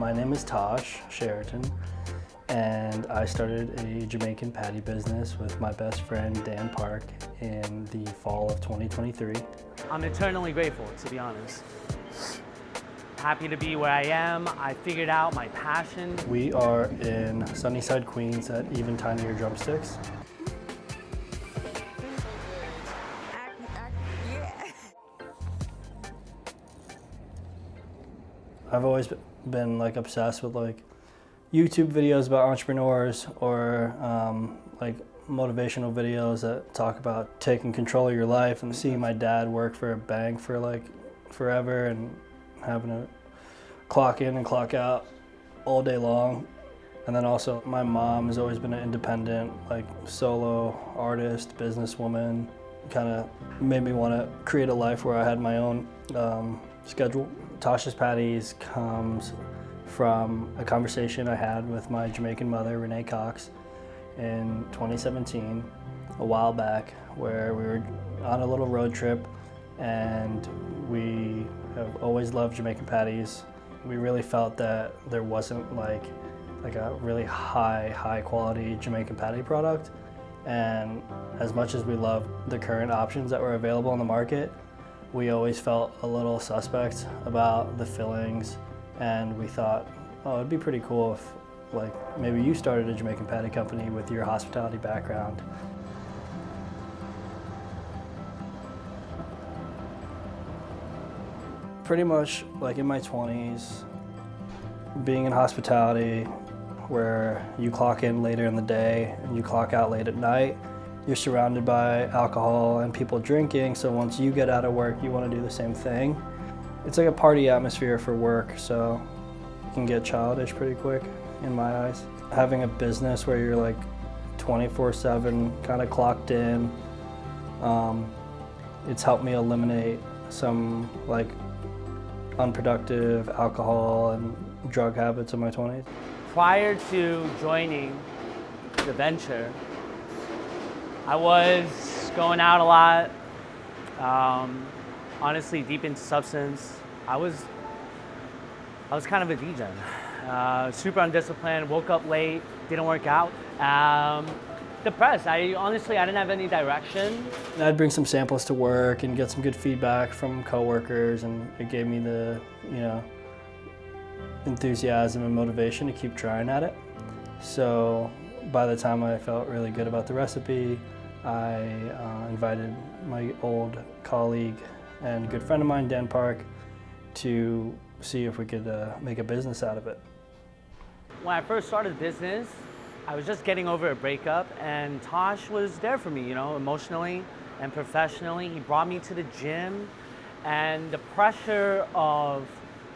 My name is Tosh, Chareton, and I started a Jamaican patty business with my best friend Dan Park in the fall of 2023. I'm eternally grateful, to be honest. Happy to be where I am. I figured out my passion. We are in Sunnyside, Queens at Even Tinier Drumsticks. I've always been like obsessed with like YouTube videos about entrepreneurs or like motivational videos that talk about taking control of your life, and seeing my dad work for a bank for like forever and having to clock in and clock out all day long. And then also my mom has always been an independent, like solo artist, businesswoman. Kind of made me want to create a life where I had my own schedule. Tosh's Patties comes from a conversation I had with my Jamaican mother, Renee Cox, in 2017, a while back, where we were on a little road trip, and we have always loved Jamaican patties. We really felt that there wasn't like a really high quality Jamaican patty product, and as much as we loved the current options that were available on the market, we always felt a little suspect about the fillings, and we thought, oh, it'd be pretty cool if like maybe you started a Jamaican patty company with your hospitality background. Pretty much like in my 20s, being in hospitality where you clock in later in the day and you clock out late at night, you're surrounded by alcohol and people drinking, so once you get out of work, you want to do the same thing. It's like a party atmosphere for work, so it can get childish pretty quick in my eyes. Having a business where you're like 24/7 kind of clocked in, it's helped me eliminate some like unproductive alcohol and drug habits in my 20s. Prior to joining the venture, I was going out a lot, honestly deep into substance. I was kind of a degen, super undisciplined, woke up late, didn't work out, depressed. I didn't have any direction. I'd bring some samples to work and get some good feedback from coworkers, and it gave me the, enthusiasm and motivation to keep trying at it. So by the time I felt really good about the recipe, I invited my old colleague and good friend of mine, Dan Park, to see if we could make a business out of it. When I first started the business, I was just getting over a breakup, and Tosh was there for me, emotionally and professionally. He brought me to the gym, and the pressure of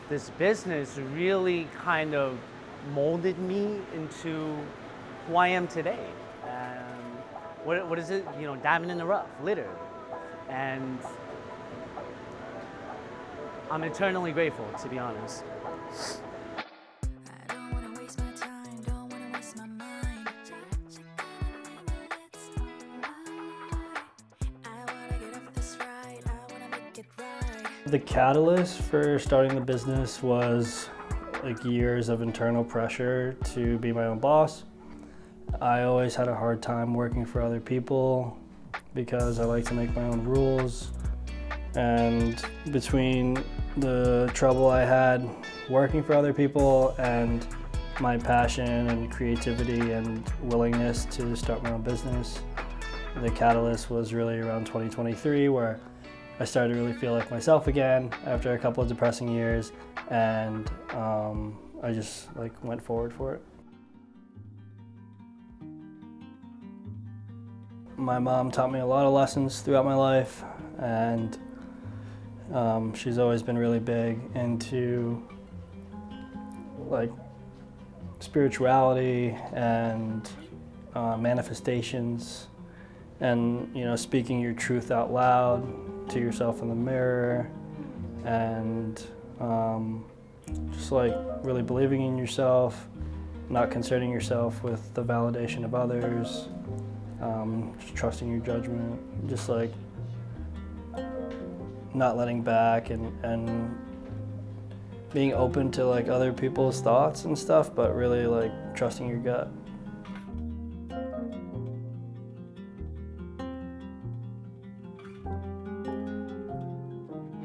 this business really kind of molded me into who I am today. What is it? Diamond in the rough, literally. And I'm eternally grateful, to be honest. The catalyst for starting the business was like years of internal pressure to be my own boss. I always had a hard time working for other people because I like to make my own rules. And between the trouble I had working for other people and my passion and creativity and willingness to start my own business, the catalyst was really around 2023, where I started to really feel like myself again after a couple of depressing years, and I just went forward for it. My mom taught me a lot of lessons throughout my life, and she's always been really big into spirituality and manifestations, and speaking your truth out loud to yourself in the mirror, and just really believing in yourself, not concerning yourself with the validation of others, just trusting your judgment, just not letting back, and being open to like other people's thoughts and stuff, but really like trusting your gut.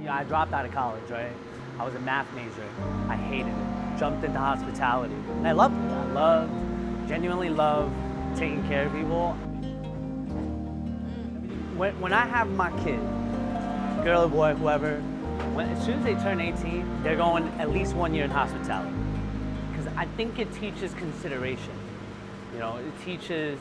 Yeah, I dropped out of college, right? I was a math major. I hated it. Jumped into hospitality. And I loved it. Genuinely loved taking care of people. When I have my kid, girl or boy, whoever, as soon as they turn 18, they're going at least 1 year in hospitality. Because I think it teaches consideration. You know, it teaches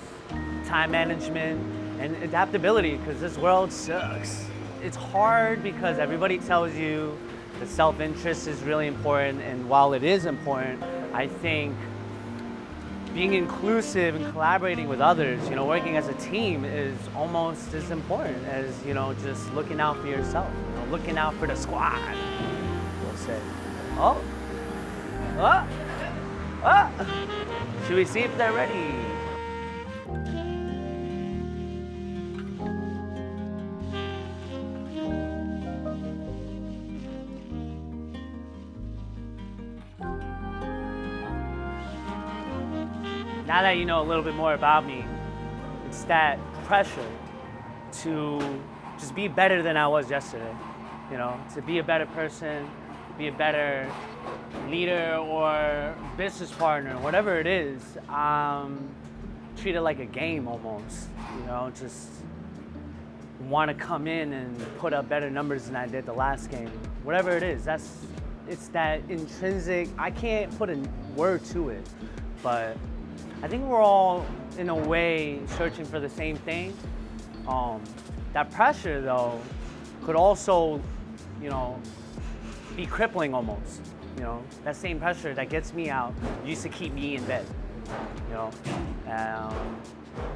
time management and adaptability, because this world sucks. It's hard because everybody tells you the self-interest is really important, and while it is important, I think being inclusive and collaborating with others, you know, working as a team is almost as important as, you know, just looking out for yourself, you know, looking out for the squad. We'll say, oh, should we see if they're ready? Now that you know a little bit more about me, it's that pressure to just be better than I was yesterday, you know, to be a better person, be a better leader or business partner, whatever it is. Treat it like a game almost, you know, just want to come in and put up better numbers than I did the last game. Whatever it is, it's that intrinsic, I can't put a word to it, but I think we're all, in a way, searching for the same thing. That pressure, though, could also, you know, be crippling almost. You know, that same pressure that gets me out used to keep me in bed. You know,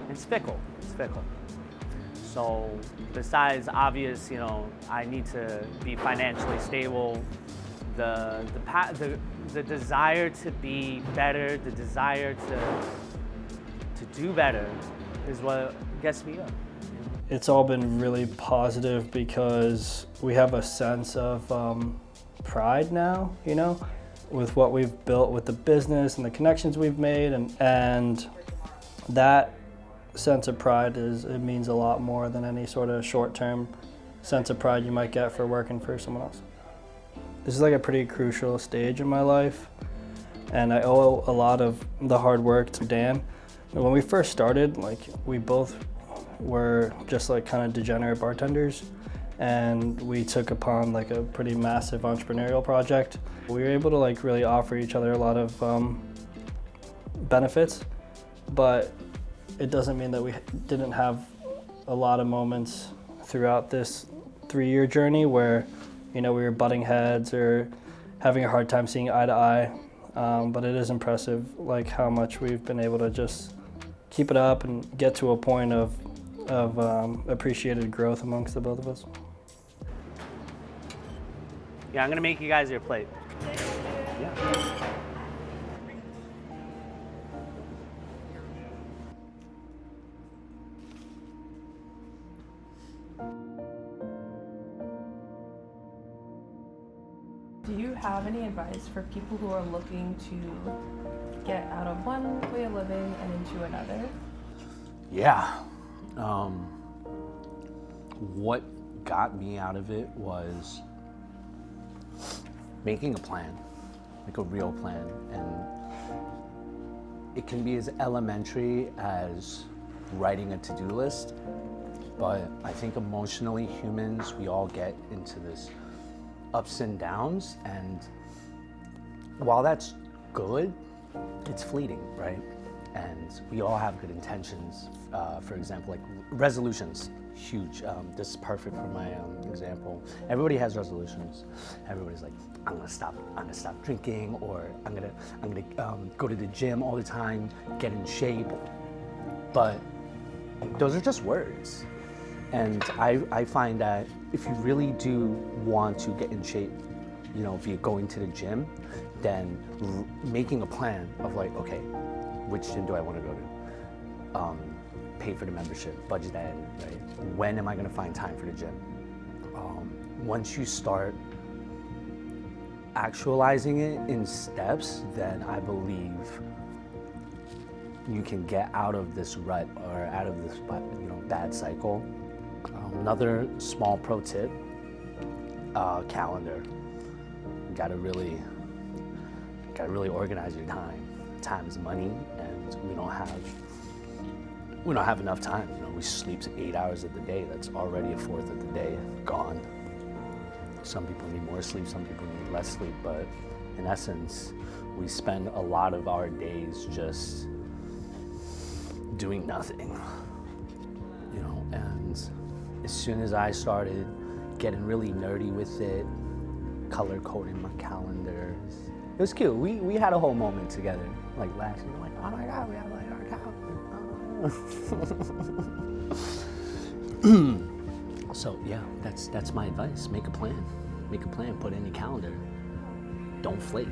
it's fickle. It's fickle. So, besides obvious, you know, I need to be financially stable. The desire to be better, the desire to do better is what gets me up. It's all been really positive because we have a sense of pride now, you know, with what we've built with the business and the connections we've made, and that sense of pride it means a lot more than any sort of short-term sense of pride you might get for working for someone else. This is like a pretty crucial stage in my life, and I owe a lot of the hard work to Dan. When we first started, like, we both were just like kind of degenerate bartenders, and we took upon like a pretty massive entrepreneurial project. We were able to like really offer each other a lot of benefits, but it doesn't mean that we didn't have a lot of moments throughout this 3-year journey where, you know, we were butting heads or having a hard time seeing eye to eye. But it is impressive, like, how much we've been able to just keep it up and get to a point of appreciated growth amongst the both of us. Yeah, I'm gonna make you guys your plate. Yeah. Do you have any advice for people who are looking to get out of one way of living and into another? Yeah. What got me out of it was making a plan, like a real plan. And it can be as elementary as writing a to-do list, but I think emotionally humans, we all get into this ups and downs, and while that's good, it's fleeting, right? And we all have good intentions. For example, like resolutions, huge. This is perfect for my example. Everybody has resolutions. Everybody's like, I'm gonna stop drinking, or I'm gonna go to the gym all the time, get in shape. But those are just words. And I find that if you really do want to get in shape, you know, via going to the gym, then making a plan of like, okay, which gym do I want to go to? Pay for the membership, budget that in, right? When am I going to find time for the gym? Once you start actualizing it in steps, then I believe you can get out of this rut or out of this, bad cycle. Another small pro tip, calendar. You gotta really organize your time. Time is money, and we don't have enough time. We sleep 8 hours of the day. That's already a fourth of the day gone. Some people need more sleep, some people need less sleep, but in essence, we spend a lot of our days just doing nothing, and as soon as I started getting really nerdy with it, color coding my calendars, it was cute. We had a whole moment together, like last year, like, oh my God, we have like our calendar. So yeah, that's my advice. Make a plan. Put it in your calendar. Don't flake.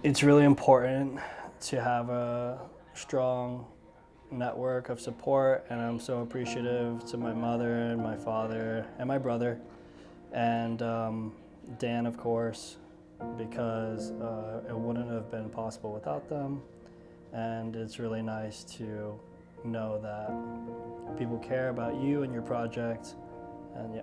It's really important to have a strong network of support, and I'm so appreciative to my mother and my father and my brother and Dan, of course, because it wouldn't have been possible without them. And it's really nice to know that people care about you and your project. And yeah.